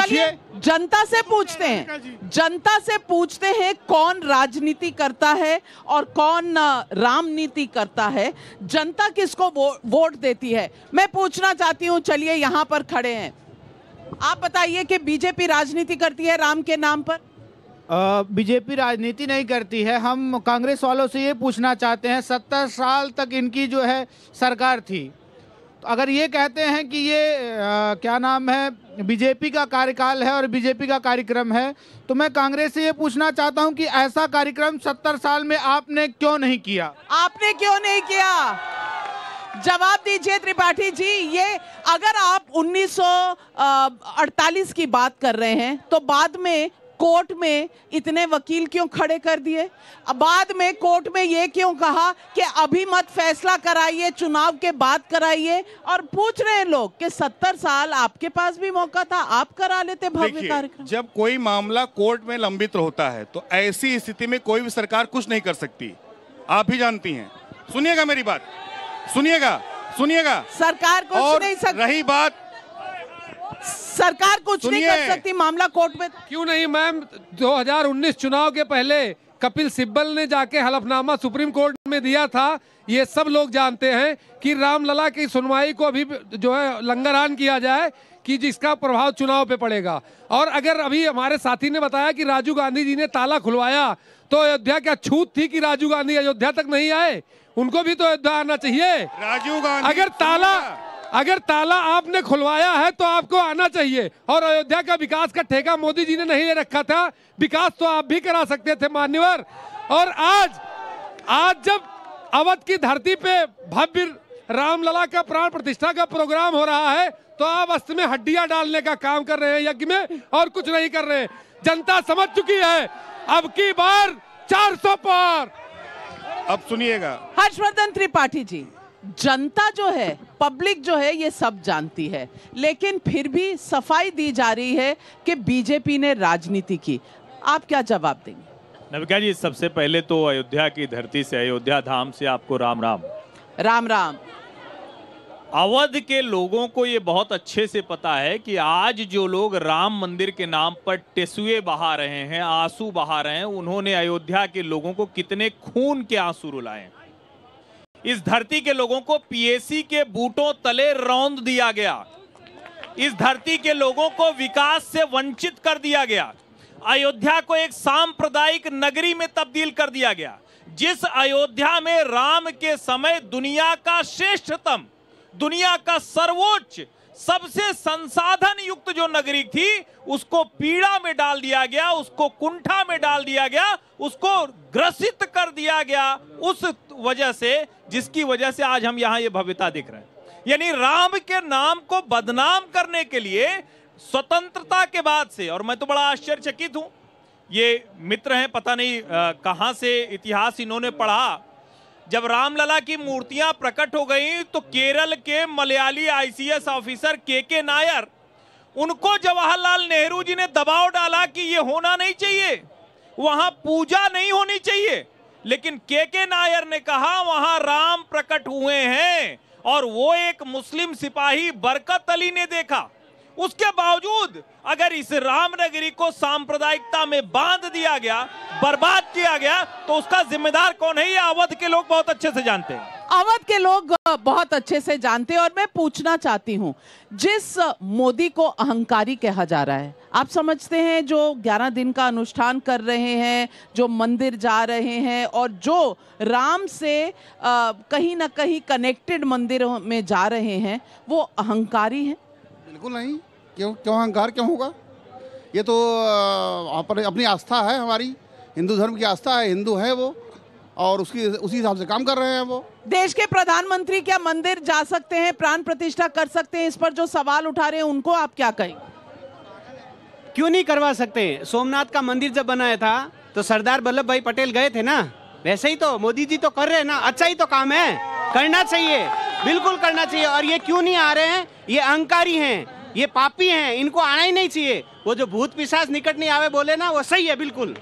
चलिए जनता से पूछते हैं, जनता से पूछते हैं कौन राजनीति करता है और कौन रामनीति करता है, जनता किसको वोट देती है। मैं पूछना चाहती हूं, चलिए यहां पर खड़े हैं, आप बताइए कि बीजेपी राजनीति करती है राम के नाम पर? बीजेपी राजनीति नहीं करती है। हम कांग्रेस वालों से ये पूछना चाहते हैं, 70 साल तक इनकी जो है सरकार थी, तो अगर ये कहते हैं कि ये क्या नाम है बीजेपी का कार्यकाल है और बीजेपी का कार्यक्रम है, तो मैं कांग्रेस से ये पूछना चाहता हूं कि ऐसा कार्यक्रम 70 साल में आपने क्यों नहीं किया? आपने क्यों नहीं किया? जवाब दीजिए त्रिपाठी जी। ये अगर आप 1948 की बात कर रहे हैं तो बाद में कोर्ट में इतने वकील क्यों खड़े कर दिए? बाद में कोर्ट में ये क्यों कहा कि अभी मत फैसला कराइए, चुनाव के बाद कराइए? और पूछ रहे हैं लोग कि 70 साल आपके पास भी मौका था, आप करा लेते भव्य कार्यक्रम। जब कोई मामला कोर्ट में लंबित होता है तो ऐसी स्थिति में कोई भी सरकार कुछ नहीं कर सकती, आप भी जानती हैं। सुनिएगा मेरी बात, सुनिएगा। सरकार कुछ नहीं सकती। रही बात, सरकार कुछ नहीं कर सकती, मामला कोर्ट में। क्यों नहीं मैम, 2019 चुनाव के पहले कपिल सिब्बल ने जाके हलफनामा सुप्रीम कोर्ट में दिया था। ये सब लोग जानते हैं कि रामलला की सुनवाई को अभी जो है लंगरहान किया जाए कि जिसका प्रभाव चुनाव पे पड़ेगा। और अगर अभी हमारे साथी ने बताया कि राजीव गांधी जी ने ताला खुलवाया, तो अयोध्या क्या छूत थी कि राजीव गांधी अयोध्या तक नहीं आए? उनको भी तो अयोध्या आना चाहिए। राजीव गांधी अगर ताला आपने खुलवाया है तो आपको आना चाहिए। और अयोध्या का विकास का ठेका मोदी जी ने नहीं ले रखा था, विकास तो आप भी करा सकते थे मान्यवर। और आज जब अवध की धरती पे भव्य रामलला का प्राण प्रतिष्ठा का प्रोग्राम हो रहा है, तो आप अस्त में हड्डियां डालने का काम कर रहे हैं यज्ञ में, और कुछ नहीं कर रहे हैं। जनता समझ चुकी है, अब की बार 400 पार। अब सुनिएगा हर्षवर्धन त्रिपाठी जी, जनता जो है, पब्लिक जो है, ये सब जानती है, लेकिन फिर भी सफाई दी जा रही है कि बीजेपी ने राजनीति की। आप क्या जवाब देंगे? नविका जी, सबसे पहले तो अयोध्या की धरती से, अयोध्या धाम से आपको राम राम। राम राम। अवध के लोगों को ये बहुत अच्छे से पता है कि आज जो लोग राम मंदिर के नाम पर टेसुए बहा रहे हैं, आंसू बहा रहे हैं, उन्होंने अयोध्या के लोगों को कितने खून के आंसू रुलाए हैं। इस धरती के लोगों को पीएसी के बूटों तले रौंद दिया गया। इस धरती के लोगों को विकास से वंचित कर दिया गया। अयोध्या को एक सांप्रदायिक नगरी में तब्दील कर दिया गया। जिस अयोध्या में राम के समय दुनिया का श्रेष्ठतम, दुनिया का सर्वोच्च, सबसे संसाधन युक्त जो नगरी थी, उसको पीड़ा में डाल दिया गया, उसको कुंठा में डाल दिया गया, उसको ग्रसित कर दिया गया, उस वजह से जिसकी वजह से आज हम यहाँ ये भव्यता देख रहे हैं। यानी राम के नाम को बदनाम करने के लिए स्वतंत्रता के बाद से, और मैं तो बड़ा आश्चर्यचकित हूं, ये मित्र हैं, पता नहीं कहां से इतिहास इन्होंने पढ़ा। जब रामलला की मूर्तियां प्रकट हो गई तो केरल के मलयाली आईसीएस ऑफिसर के नायर, उनको जवाहरलाल नेहरू जी ने दबाव डाला कि ये होना नहीं चाहिए, वहां पूजा नहीं होनी चाहिए। लेकिन के नायर ने कहा वहां राम प्रकट हुए हैं, और वो एक मुस्लिम सिपाही बरकत अली ने देखा। उसके बावजूद अगर इस रामनगरी को सांप्रदायिकता में बांध दिया गया, बर्बाद किया गया, तो उसका जिम्मेदार कौन है? ये अवध के लोग बहुत अच्छे से जानते हैं। अवध के लोग बहुत अच्छे से जानते हैं। और मैं पूछना चाहती हूं, जिस मोदी को अहंकारी कहा जा रहा है, आप समझते हैं जो 11 दिन का अनुष्ठान कर रहे हैं, जो मंदिर जा रहे हैं और जो राम से कहीं ना कहीं कनेक्टेड मंदिरों में जा रहे हैं, वो अहंकारी हैं? बिल्कुल नहीं। क्यों अहंकार क्यों होगा? ये तो अपनी आस्था है, हमारी हिंदू धर्म की आस्था है, हिंदू है वो, और उसी हिसाब से काम कर रहे हैं वो। देश के प्रधानमंत्री क्या मंदिर जा सकते हैं, प्राण प्रतिष्ठा कर सकते हैं? इस पर जो सवाल उठा रहे हैं उनको आप क्या कहेंगे? क्यों नहीं करवा सकते? सोमनाथ का मंदिर जब बनाया था तो सरदार वल्लभ भाई पटेल गए थे ना, वैसे ही तो मोदी जी तो कर रहे हैं ना। अच्छा ही तो काम है, करना चाहिए, बिल्कुल करना चाहिए। और ये क्यों नहीं आ रहे हैं? ये अहंकारी हैं, ये पापी हैं, इनको आना ही नहीं चाहिए। वो जो भूत पिशाच निकट नहीं आवे बोले ना, वो सही है बिल्कुल।